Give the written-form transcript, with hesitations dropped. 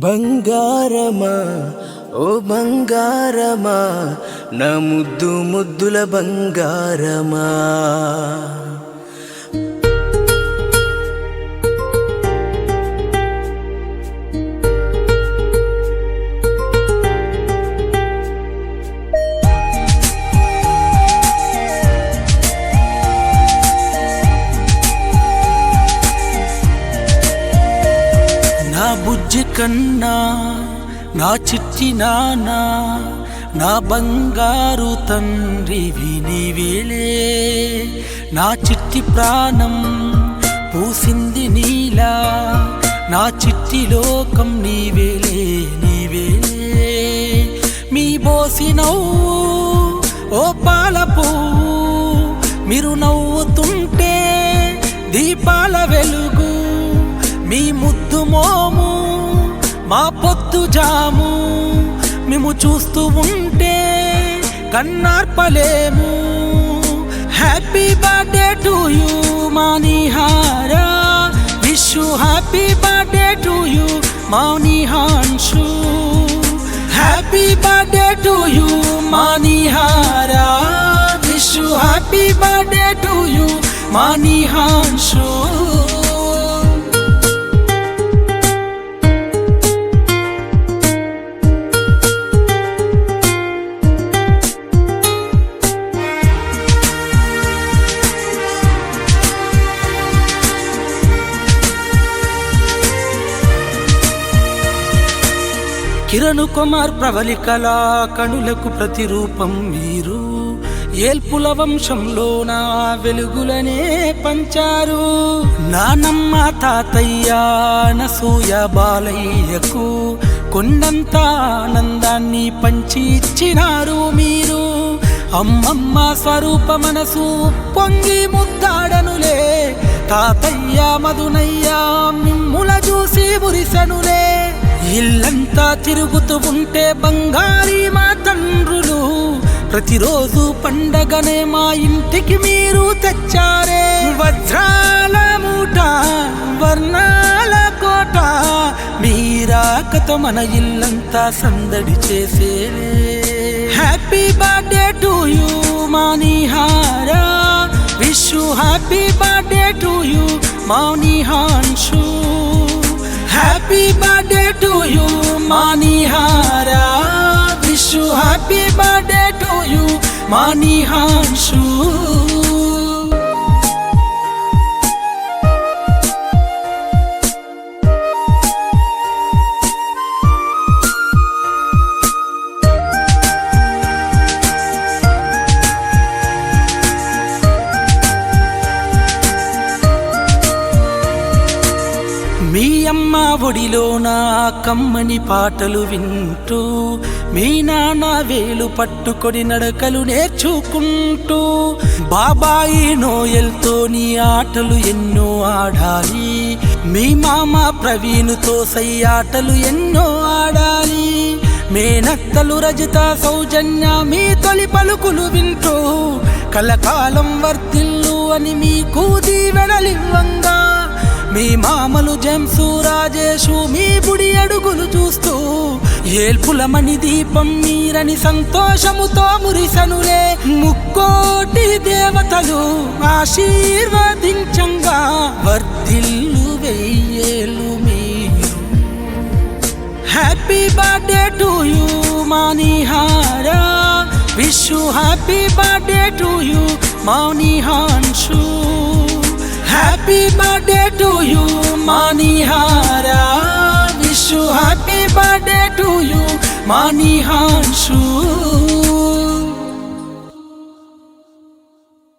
బంగారమా ఓ బంగారమా నా ముద్దు ముద్దుల బంగారమా నా బుజ్జి కన్నా నా చిట్టి నానా నా బంగారు తండ్రివి నీవేలే నా చిట్టి ప్రాణం పూసింది నీలా నా చిట్టి లోకం నీవేలే నీవేలే మీ బోసి నవ్వు ఓ పాలపు మీరు నవ్వుతుంటే దీపాల వెలుగు మీ ముద్దు మోము మా పొద్దు జాము మేము చూస్తూ ఉంటే కన్నార్పలేము happy birthday to you Manihara wish you happy birthday to you Manihanshu happy birthday to you Manihara wish you happy birthday to you Manihanshu Kiran Kumar ప్రవళికల కనులకు ప్రతిరూపం మీరు ఏల్పుల వంశంలో నా వెలుగులనే పంచారు నానమ్మ తాతయ్య నసూయ బాలయ్యకు కొండంత ఆనందాన్ని పంచి ఇచ్చినారు మీరు అమ్మమ్మ స్వరూప మనసు పొంగి ముద్దాడనులే తాతయ్య మధునయ్య మిమ్ముల చూసి మురిసనులే ఇల్లంతా తిరుగుతూ ఉంటే బంగారీ మా తండ్రులు ప్రతిరోజు పండగనే మా ఇంటికి మీరు తెచ్చారే వజ్రాల మూట వర్ణాల కోట మీరాకతో మన ఇల్లంతా సందడి చేసేలే happy birthday to you Manihara wish you happy birthday to you Manihanshu happy birthday to you Manihara wish you happy birthday to you Manihanshu మీ అమ్మ ఒడిలో నా కమ్మని పాటలు వింటూ మీ నాన్న వేలు పట్టుకొని నడకలు నేర్చుకుంటూ బాబాయి నోయల్తో నీ ఆటలు ఎన్నో ఆడాలి మీ మామ ప్రవీణుతో సై ఆటలు ఎన్నో ఆడాలి మేనత్తలు రజిత సౌజన్య మీ తొలి పలుకులు వింటూ కలకాలం వర్తిల్లు అని మీకు దీవెనలివ్వంగా మీ మామలు జంసు రాజేషు మీ బుడి అడుగులు చూస్తూ ఏల్పులమణి దీపం మీరని సంతోషముతో మురిసనులే ముక్కోటి దేవతలు ఆశీర్వదించంగా వర్ధిల్లు వెయ్యేలు మీరు happy birthday to you Manihara wish you happy birthday to you Manihanshu happy birthday to you Manihara wish you happy birthday to you మానిహాన్షు